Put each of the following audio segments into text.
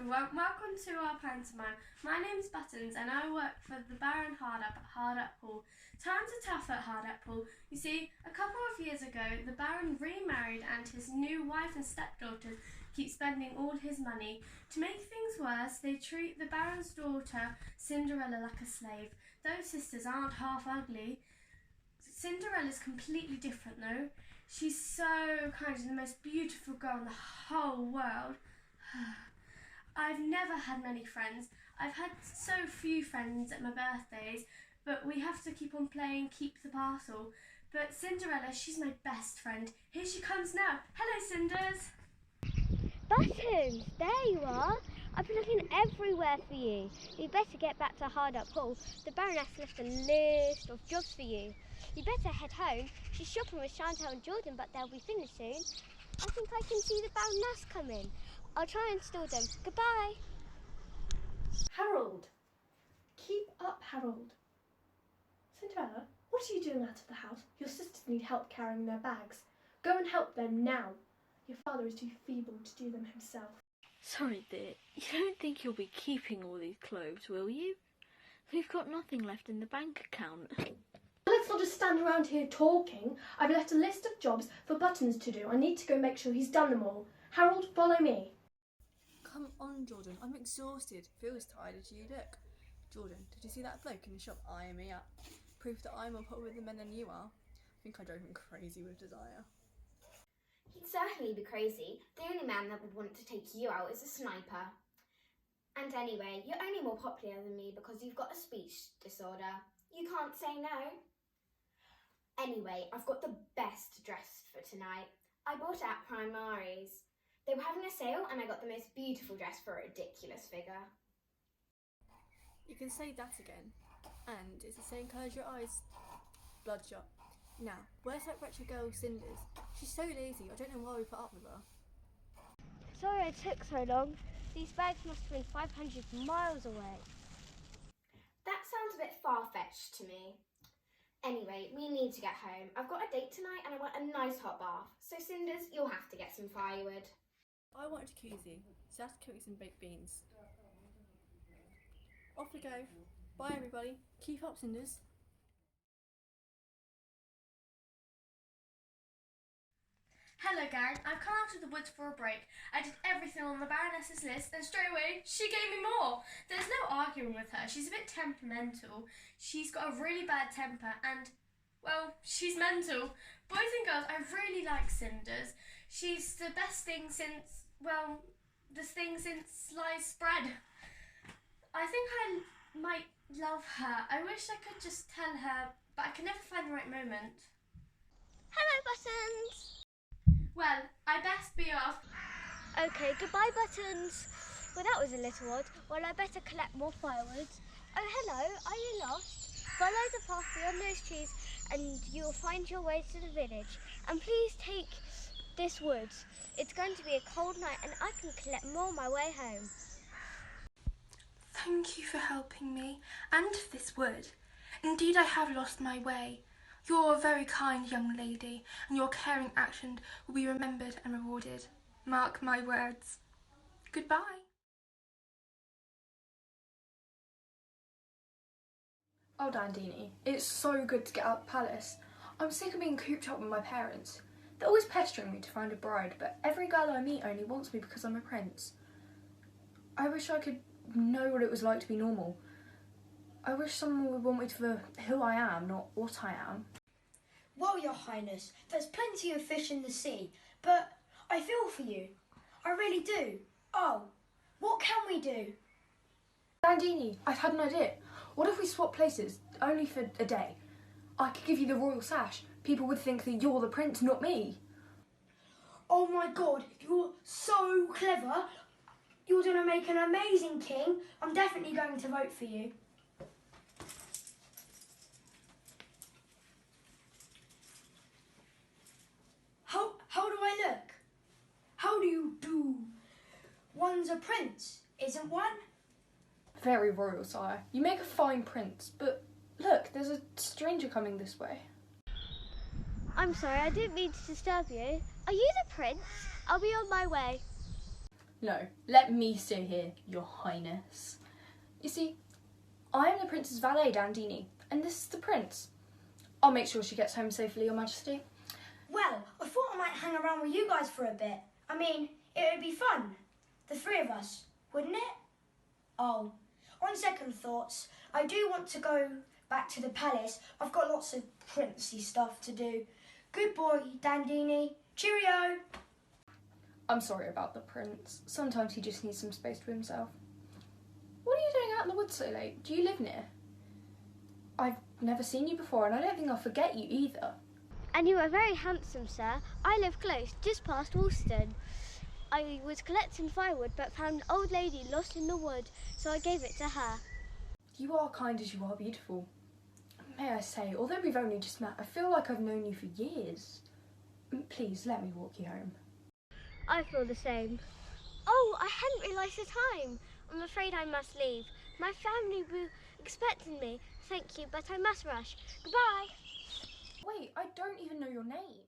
everyone, welcome to our pantomime. My name's Buttons and I work for the Baron Hardup Hall. Times are tough at Hardup Hall. You see, a couple of years ago, the Baron remarried and his new wife and stepdaughter keep spending all his money. To make things worse, they treat the Baron's daughter, Cinderella, like a slave. Those sisters aren't half ugly. Cinderella's completely different though. She's so kind, she's the most beautiful girl in the whole world. I've never had many friends. I've had so few friends at my birthdays, but we have to keep on playing Keep the Parcel. But Cinderella, she's my best friend. Here she comes now. Hello, Cinders. Buttons, there you are. I've been looking everywhere for you. You'd better get back to Hardup Hall. The Baroness left a list of jobs for you. You better head home. She's shopping with Chantal and Jordan, but they'll be finished soon. I think I can see the Baroness coming. I'll try and stall them. Goodbye. Harold! Keep up, Harold. Cinderella, what are you doing out of the house? Your sisters need help carrying their bags. Go and help them now. Your father is too feeble to do them himself. Sorry, dear. You don't think you'll be keeping all these clothes, will you? We've got nothing left in the bank account. Let's not just stand around here talking. I've left a list of jobs for Buttons to do. I need to go make sure he's done them all. Harold, follow me. Come on, Jordan. I'm exhausted. Feel as tired as you look. Jordan, did you see that bloke in the shop eyeing me up? Proof that I'm more popular with the men than you are. I think I drove him crazy with desire. He'd certainly be crazy. The only man that would want to take you out is a sniper. And anyway, you're only more popular than me because you've got a speech disorder. You can't say no. Anyway, I've got the best dress for tonight. I bought it at Primaries. They were having a sale and I got the most beautiful dress for a ridiculous figure. You can say that again. And it's the same colour as your eyes. Bloodshot. Now, where's that wretched girl, Cinders? She's so lazy, I don't know why we put up with her. Sorry it took so long. These bags must have been 500 miles away. That sounds a bit far-fetched to me. Anyway, we need to get home. I've got a date tonight and I want a nice hot bath. So Cinders, you'll have to get some firewood. I want a jacuzzi, so that's cook some baked beans. Off we go. Bye everybody. Keep up, Cinders. Hello, Garen. I've come out of the woods for a break. I did everything on the Baroness's list and straight away she gave me more. There's no arguing with her. She's a bit temperamental. She's got a really bad temper and, well, she's mental. Boys and girls, I really like Cinders. She's the best thing since, well, the thing since sliced bread. I think I might love her. I wish I could just tell her, but I can never find the right moment. Hello, Buttons. Well, I best be off. Okay, goodbye, Buttons. Well, that was a little odd. Well, I better collect more firewood. Oh, hello. Are you lost? Follow the path beyond those trees and you'll find your way to the village. And please take this wood. It's going to be a cold night and I can collect more on my way home. Thank you for helping me and for this wood. Indeed, I have lost my way. You're a very kind young lady, and your caring action will be remembered and rewarded. Mark my words. Goodbye. Oh, Dandini, it's so good to get out of the palace. I'm sick of being cooped up with my parents. They're always pestering me to find a bride, but every girl I meet only wants me because I'm a prince. I wish I could know what it was like to be normal. I wish someone would want me for who I am, not what I am. Well, Your Highness, there's plenty of fish in the sea, but I feel for you. I really do. Oh, what can we do? Dandini, I've had an idea. What if we swap places, only for a day? I could give you the royal sash. People would think that you're the prince, not me. Oh my God, you're so clever. You're going to make an amazing king. I'm definitely going to vote for you. How do I look? How do you do? One's a prince, isn't one? Very royal, sire. You make a fine prince, but look, there's a stranger coming this way. I'm sorry, I didn't mean to disturb you. Are you the prince? I'll be on my way. No, let me stay here, your highness. You see, I'm the prince's valet, Dandini, and this is the prince. I'll make sure she gets home safely, your majesty. Well, I thought I might hang around with you guys for a bit. I mean, it would be fun. The three of us, wouldn't it? Oh, on second thoughts, I do want to go back to the palace. I've got lots of princey stuff to do. Good boy, Dandini. Cheerio. I'm sorry about the prince. Sometimes he just needs some space to himself. What are you doing out in the woods so late? Do you live near? I've never seen you before, and I don't think I'll forget you either. And you are very handsome, sir. I live close, just past Woolston. I was collecting firewood but found an old lady lost in the wood, so I gave it to her. You are kind as you are beautiful. May I say, although we've only just met, I feel like I've known you for years. Please, let me walk you home. I feel the same. Oh, I hadn't realised the time. I'm afraid I must leave. My family will expecting me. Thank you, but I must rush. Goodbye. Wait, I don't even know your name.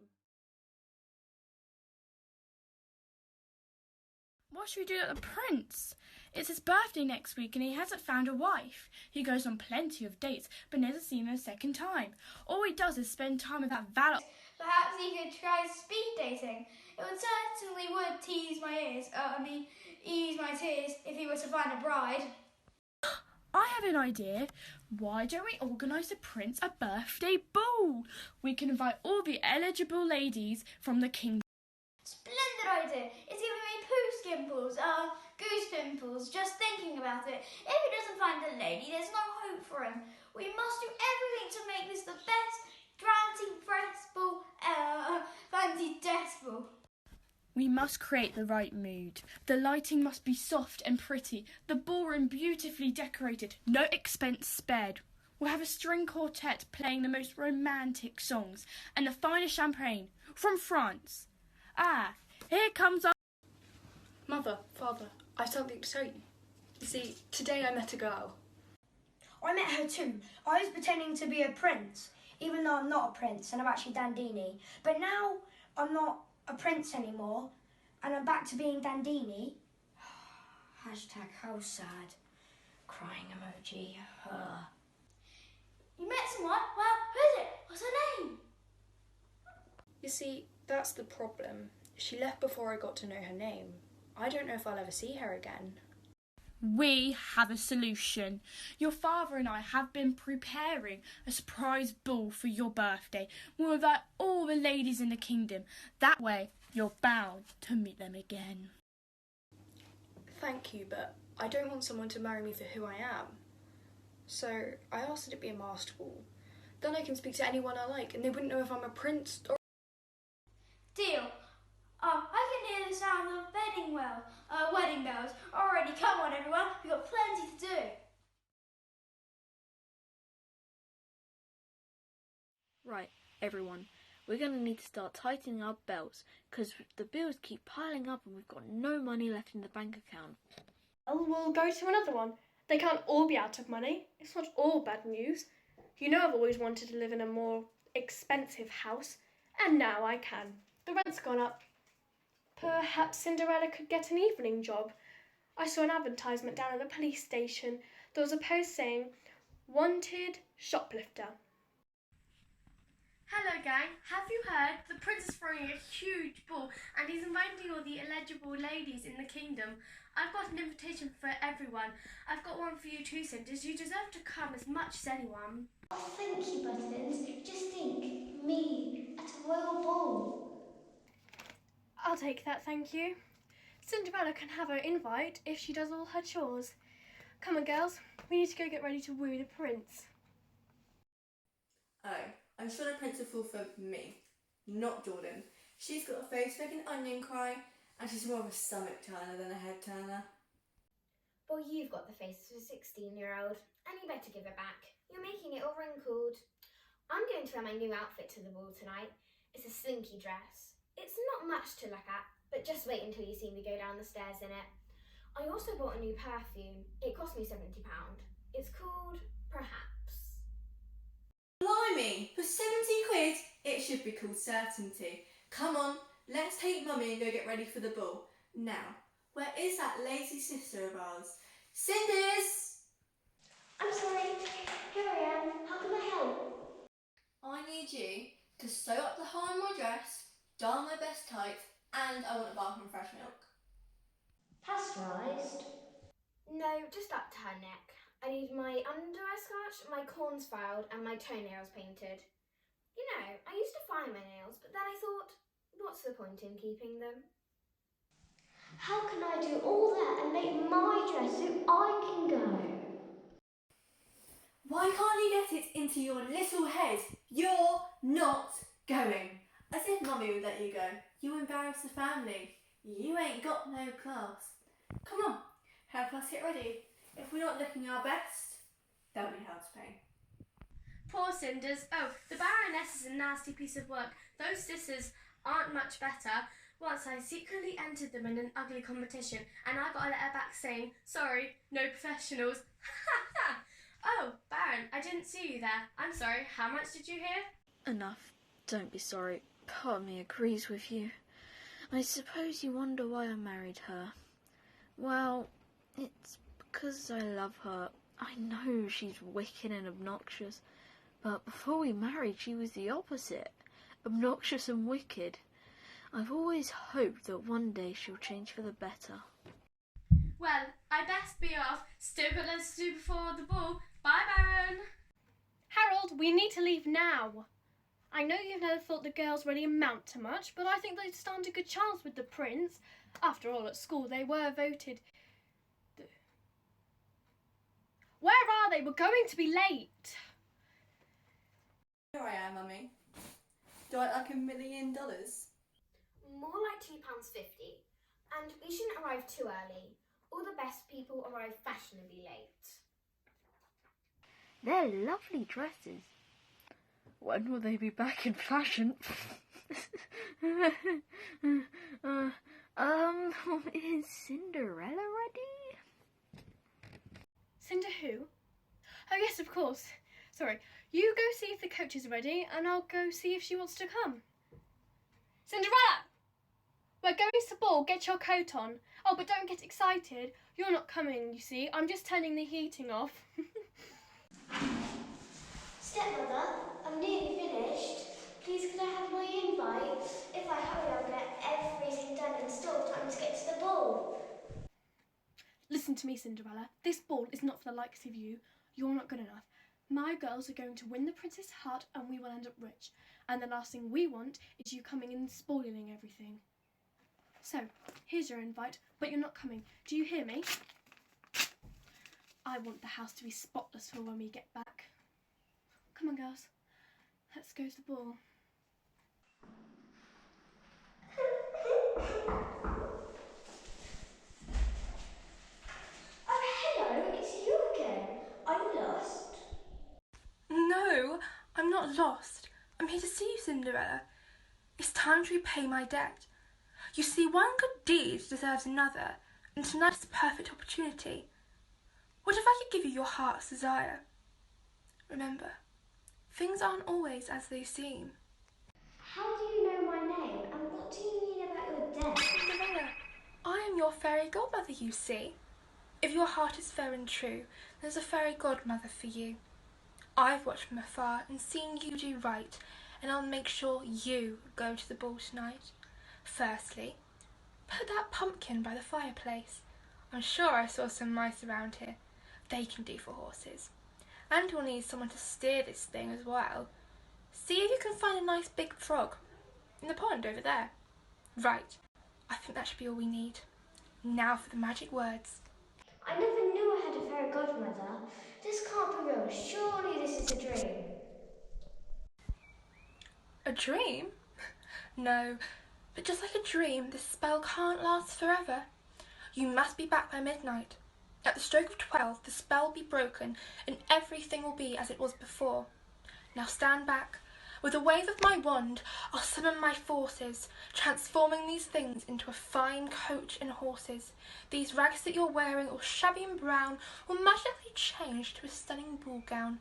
What should we do at the prince? It's his birthday next week and he hasn't found a wife. He goes on plenty of dates but never seen her a second time. All he does is spend time with that valet. Perhaps he could try speed dating. It would certainly tease my ears. Ease my tears if he were to find a bride. I have an idea. Why don't we organise the prince a birthday ball? We can invite all the eligible ladies from the kingdom. Splendid idea. It's giving me poo skimples, goose pimples, just thinking about it. If he doesn't find a lady, there's no hope for him. We must do everything to make this the best fancy dress ball. We must create the right mood. The lighting must be soft and pretty. The ballroom beautifully decorated. No expense spared. We'll have a string quartet playing the most romantic songs and the finest champagne from France. Ah, here comes our... Mother, father, I've something to tell you. You see, today I met a girl. I met her too. I was pretending to be a prince, even though I'm not a prince and I'm actually Dandini. But now I'm not a prince anymore and I'm back to being Dandini. Hashtag how sad. Crying emoji. You met someone? Well, who is it? What's her name? You see, that's the problem. She left before I got to know her name. I don't know if I'll ever see her again. We have a solution. Your father and I have been preparing a surprise ball for your birthday. We'll invite all the ladies in the kingdom. That way, you're bound to meet them again. Thank you, but I don't want someone to marry me for who I am. So I asked it to be a masked ball. Then I can speak to anyone I like and they wouldn't know if I'm a prince or... Deal. I can hear the sound of wedding bells already. Come on, everyone. We've got plenty to do. Right, everyone. We're going to need to start tightening our belts because the bills keep piling up and we've got no money left in the bank account. Well, we'll go to another one. They can't all be out of money. It's not all bad news. You know I've always wanted to live in a more expensive house, and now I can. The rent's gone up. Perhaps Cinderella could get an evening job. I saw an advertisement down at the police station. There was a post saying, "Wanted shoplifter." Hello gang, have you heard? The prince is throwing a huge ball and he's inviting all the eligible ladies in the kingdom. I've got an invitation for everyone. I've got one for you too, Cinders. You deserve to come as much as anyone. Oh, thank you, Buttons. Just think, me at a royal ball. I'll take that, thank you. Cinderella can have her invite if she does all her chores. Come on, girls. We need to go get ready to woo the prince. Oh, I'm sure the prince will fall for me, not Jordan. She's got a face like an onion cry, and she's more of a stomach turner than a head turner. Well, you've got the face of a 16-year-old, and you better give it back. You're making it all wrinkled. I'm going to wear my new outfit to the ball tonight. It's a slinky dress. It's not much to look at, but just wait until you see me go down the stairs in it. I also bought a new perfume. It cost me £70. It's called Perhaps. Blimey, for 70 quid, it should be called Certainty. Come on, let's take Mummy and go get ready for the ball. Now, Where is that lazy sister of ours? Cinders! I'm sorry. Here I am. How can I help? I need you to sew up the hole in my dress, darn my best tights, and I want a bath and fresh milk. Pasteurised? No, just up to her neck. I need my underwear scratched, my corns filed, and my toenails painted. You know, I used to file my nails, but then I thought, what's the point in keeping them? How can I do all that and make my dress so I can go? Why can't you get it into your little head? You're not going. As if Mummy would let you go. You embarrass the family. You ain't got no class. Come on, help us get ready. If we're not looking our best, there'll be hell to pay. Poor Cinders. Oh, the Baroness is a nasty piece of work. Those sisters aren't much better. Once I secretly entered them in an ugly competition and I got a letter back saying, sorry, no professionals. Oh, Baron, I didn't see you there. I'm sorry, how much did you hear? Enough. Don't be sorry. Part of me agrees with you. I suppose you wonder why I married her. Well, it's because I love her. I know she's wicked and obnoxious, but before we married she was the opposite. Obnoxious and wicked. I've always hoped that one day she'll change for the better. Well, I best be off. Still got loads to do before the ball. Bye, Baron. Harold, we need to leave now. I know you've never thought the girls really amount to much, but I think they'd stand a good chance with the prince. After all, at school they were voted... Where are they? We're going to be late. Here I am, Mummy. Do I like $1 million? More like £2.50. And we shouldn't arrive too early. All the best people arrive fashionably late. They're lovely dresses. When will they be back in fashion? Is Cinderella ready? Cinder who? Oh yes, of course. Sorry. You go see if the coach is ready and I'll go see if she wants to come. Cinderella! We're going to the ball. Get your coat on. Oh, but don't get excited. You're not coming, you see. I'm just turning the heating off. Stepmother, I'm nearly finished. Please could I have my invite? If I hurry, I'll get everything done and still have time to get to the ball. Listen to me, Cinderella. This ball is not for the likes of you. You're not good enough. My girls are going to win the princess' heart and we will end up rich. And the last thing we want is you coming in and spoiling everything. So, here's your invite, but you're not coming. Do you hear me? I want the house to be spotless for when we get back. Come on, girls. Let's go to the ball. Oh, hello, it's you again. Are you lost? No, I'm not lost. I'm here to see you, Cinderella. It's time to repay my debt. You see, one good deed deserves another, and tonight is a perfect opportunity. What if I could give you your heart's desire? Remember, things aren't always as they seem. How do you know my name, and what do you mean about your death? Cinderella, I am your fairy godmother, you see. If your heart is fair and true, there's a fairy godmother for you. I've watched from afar and seen you do right, and I'll make sure you go to the ball tonight. Firstly, put that pumpkin by the fireplace. I'm sure I saw some mice around here. They can do for horses. And you'll need someone to steer this thing as well. See if you can find a nice big frog in the pond over there. Right, I think that should be all we need. Now for the magic words. I never knew I had a fairy godmother. This can't be real. Surely this is a dream. A dream? No, but just like a dream, this spell can't last forever. You must be back by midnight. At the stroke of 12, the spell will be broken and everything will be as it was before. Now stand back. With a wave of my wand, I'll summon my forces, transforming these things into a fine coach and horses. These rags that you're wearing, all shabby and brown, will magically change to a stunning ball gown.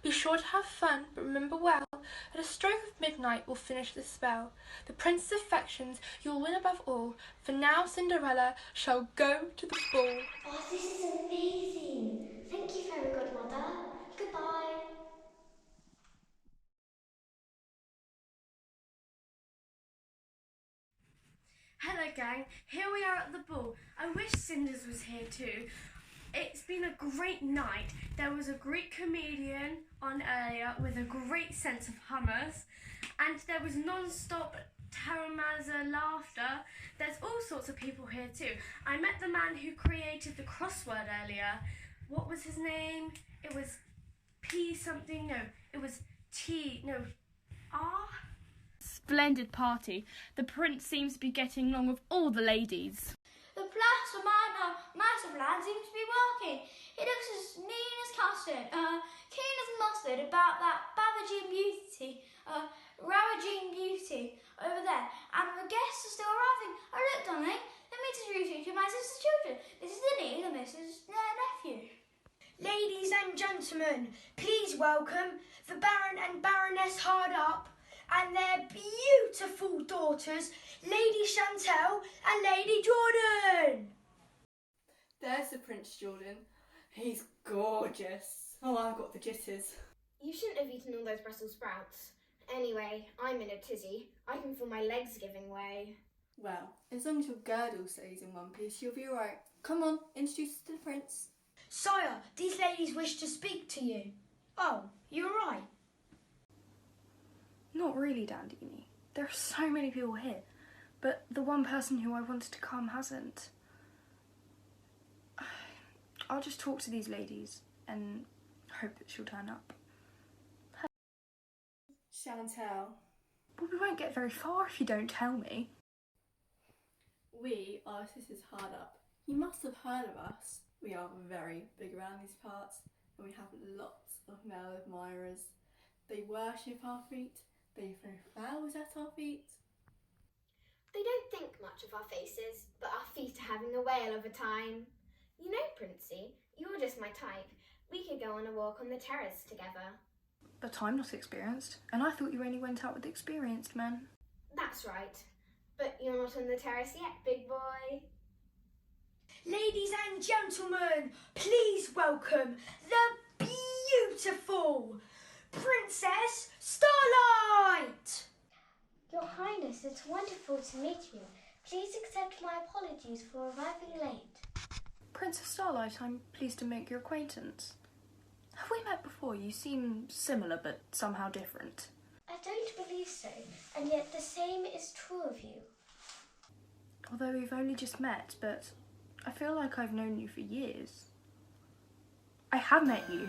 Be sure to have fun, but remember well, at a stroke of midnight we'll finish the spell. The prince's affections you'll win above all, for now Cinderella shall go to the ball. Oh, this is amazing. Thank you, Fairy Godmother. Goodbye. Hello gang, here we are at the ball. I wish Cinders was here too. It's been a great night. There was a great comedian on earlier with a great sense of hummus, and there was non-stop Taramaza laughter. There's all sorts of people here too. I met the man who created the crossword earlier. What was his name? It was P something, no, it was T, no, R? Splendid party. The prince seems to be getting along with all the ladies. The pantomime master plan seems to be working. It looks as mean as custard, keen as mustard about that ravaging beauty over there. And the guests are still arriving. Oh look, darling, let me introduce you to my sister's children. This is Lily and this is their nephew. Ladies and gentlemen, please welcome the Baron and Baroness Hardup and their beautiful daughters, Lady Chantel and Lady Jordan. There's the Prince Jordan. He's gorgeous. Oh, I've got the jitters. You shouldn't have eaten all those Brussels sprouts. Anyway, I'm in a tizzy. I can feel my legs giving way. Well, as long as your girdle stays in one piece, you'll be alright. Come on, introduce us to the prince. Sire, these ladies wish to speak to you. Oh, you're right. Not really, Dandini. There are so many people here, but the one person who I wanted to come hasn't. I'll just talk to these ladies and hope that she'll turn up. Chantel. But we won't get very far if you don't tell me. We are Sisters Hardup. You must have heard of us. We are very big around these parts, and we have lots of male admirers. They worship our feet. They throw flowers at our feet. They don't think much of our faces, but our feet are having a whale of a time. You know, Princey, you're just my type. We could go on a walk on the terrace together. But I'm not experienced, and I thought you only went out with experienced men. That's right. But you're not on the terrace yet, big boy. Ladies and gentlemen, please welcome the beautiful Princess Starlight! Your Highness, it's wonderful to meet you. Please accept my apologies for arriving late. Princess Starlight, I'm pleased to make your acquaintance. Have we met before? You seem similar, but somehow different. I don't believe so, and yet the same is true of you. Although we've only just met, but I feel like I've known you for years. I have met you.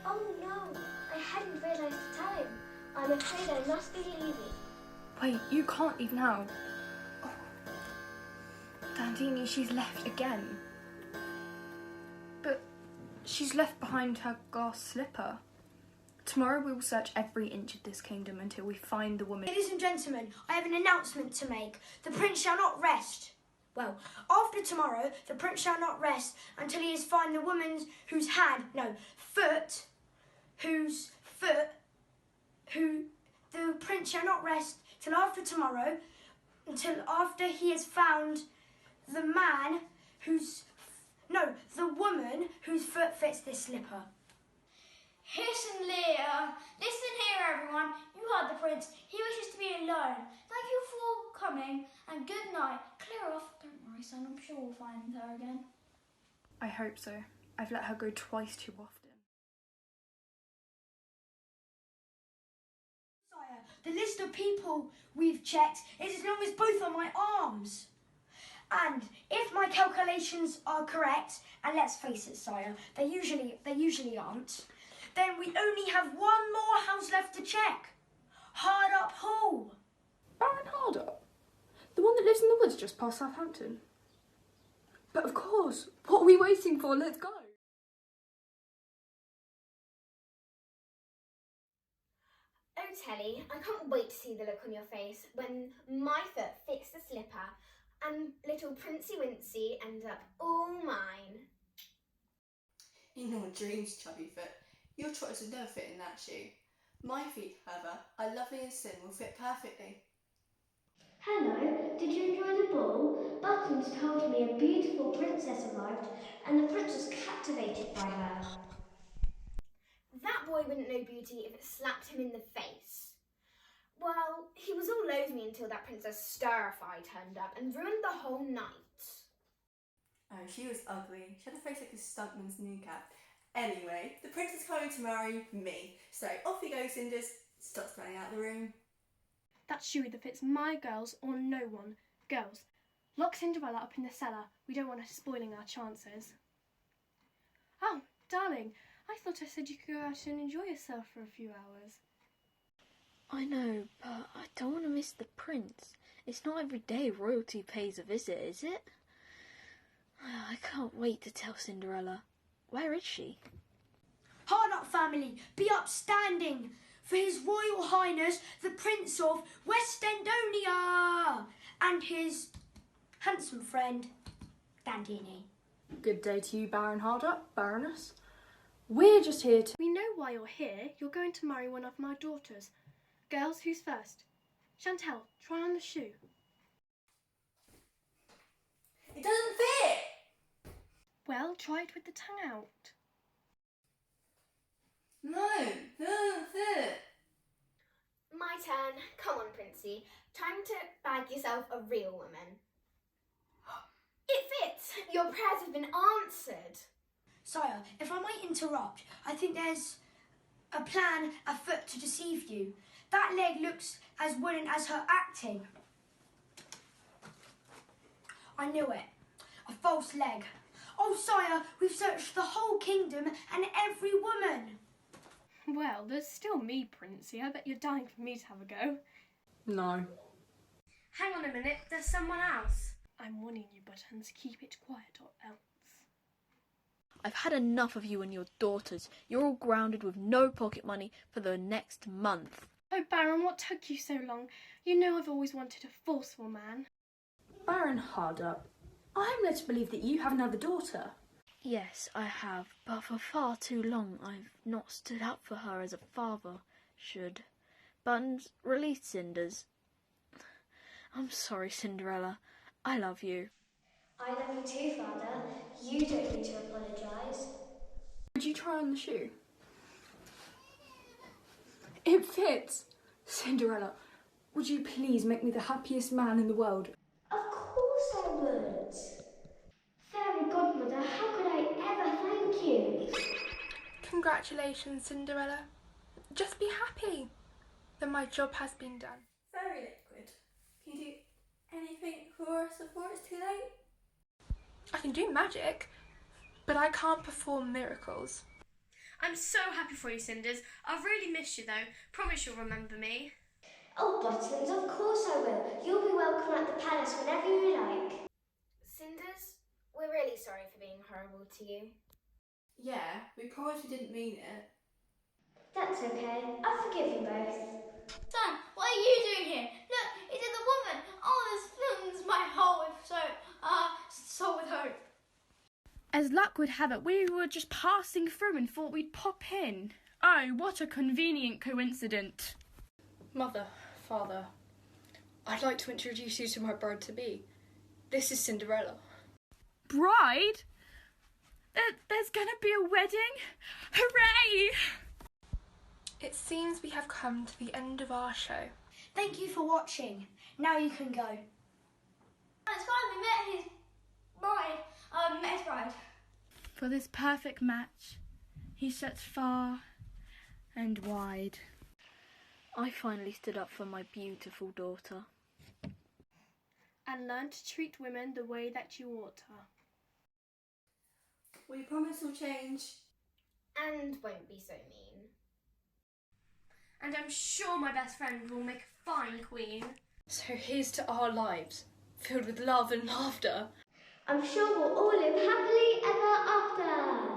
Oh no, I hadn't realised the time. I'm afraid I must be leaving. Wait, you can't leave now. Oh. Dandini, she's left again. But she's left behind her glass slipper. Tomorrow we will search every inch of this kingdom until we find the woman. Ladies and gentlemen, I have an announcement to make. The prince shall not rest. Well, after tomorrow, the prince shall not rest until he has found the woman whose the prince shall not rest till after tomorrow, until after he has found the woman whose foot fits this slipper. Hiss and leer. Listen here, everyone. You heard the prince. He wishes to be alone. Thank you for coming, and good night. Clear off. Don't worry, son. I'm sure we'll find her again. I hope so. I've let her go twice too often. Sire, the list of people we've checked is as long as both of my arms. And if my calculations are correct, and let's face it, sire, they usually aren't, then we only have one more house left to check. Hardup Hall. Baron Hardup? The one that lives in the woods just past Southampton? But of course, what are we waiting for? Let's go. Oh, Telly, I can't wait to see the look on your face when my foot fits the slipper and little Princey Wincy ends up all mine. In your dreams, chubby foot, Your trotters would never fit in that shoe. My feet, however, are lovely and slim, will fit perfectly. Hello, did you enjoy the ball? Buttons told me a beautiful princess arrived and the prince was captivated by her. That boy wouldn't know beauty if it slapped him in the face. Well, he was all over me until that Princess Stir-Fry turned up and ruined the whole night. Oh, she was ugly. She had a face like a stuntman's kneecap. Anyway, the prince is coming to marry me. So off you go, Cinders. Stop running out of the room. That shoe either fits my girls or no one. Girls, lock Cinderella up in the cellar. We don't want her spoiling our chances. Oh, darling, I thought I said you could go out and enjoy yourself for a few hours. I know, but I don't want to miss the prince. It's not every day royalty pays a visit, is it? I can't wait to tell Cinderella. Where is she? Hard up, family, be upstanding for His Royal Highness the Prince of West Endonia and his handsome friend, Dandini. Good day to you, Baron Hardup, Baroness. We're just here to... We know why you're here. You're going to marry one of my daughters. Girls, who's first? Chantel, try on the shoe. It doesn't fit! Well, try it with the tongue out. No, it doesn't fit. My turn. Come on, Princey. Time to bag yourself a real woman. It fits! Your prayers have been answered. Sire, if I might interrupt, I think there's a plan afoot to deceive you. That leg looks as wooden as her acting. I knew it. A false leg. Oh, sire, we've searched the whole kingdom and every woman. Well, there's still me, Princey. I bet you're dying for me to have a go. No. Hang on a minute, there's someone else. I'm warning you, Buttons. Keep it quiet or else. I've had enough of you and your daughters. You're all grounded with no pocket money for the next month. Oh, Baron, what took you so long? You know I've always wanted a forceful man. Baron Hardup, I'm led to believe that you have another daughter. Yes, I have, but for far too long I've not stood up for her as a father should. Buttons, release Cinders. I'm sorry, Cinderella. I love you. I love you too, Father. You don't need to apologise. Would you try on the shoe? It fits. Cinderella, would you please make me the happiest man in the world? Of course I would. Fairy godmother, how could I ever thank you? Congratulations, Cinderella. Just be happy that my job has been done. Very liquid. Can you do anything for us before it's too late? I can do magic, but I can't perform miracles. I'm so happy for you, Cinders. I've really missed you though. Promise you'll remember me. Oh, Buttons, of course I will. You'll be welcome at the palace whenever you like. Cinders, we're really sorry for being horrible to you. Yeah, we promise we didn't mean it. That's okay. I forgive you both. Son, what are you doing here? Look, it's in the woman. Oh, this films my whole episode. So with hope. As luck would have it, we were just passing through and thought we'd pop in. Oh, what a convenient coincidence. Mother, Father, I'd like to introduce you to my bride-to-be. This is Cinderella. Bride? There's gonna be a wedding? Hooray! It seems we have come to the end of our show. Thank you for watching. Now you can go. It's fine, we met his bride. Met his bride. For this perfect match, he sets far and wide. I finally stood up for my beautiful daughter. And learn to treat women the way that you ought to. We promise we'll change. And won't be so mean. And I'm sure my best friend will make a fine queen. So here's to our lives, filled with love and laughter. I'm sure we'll all live happily ever after.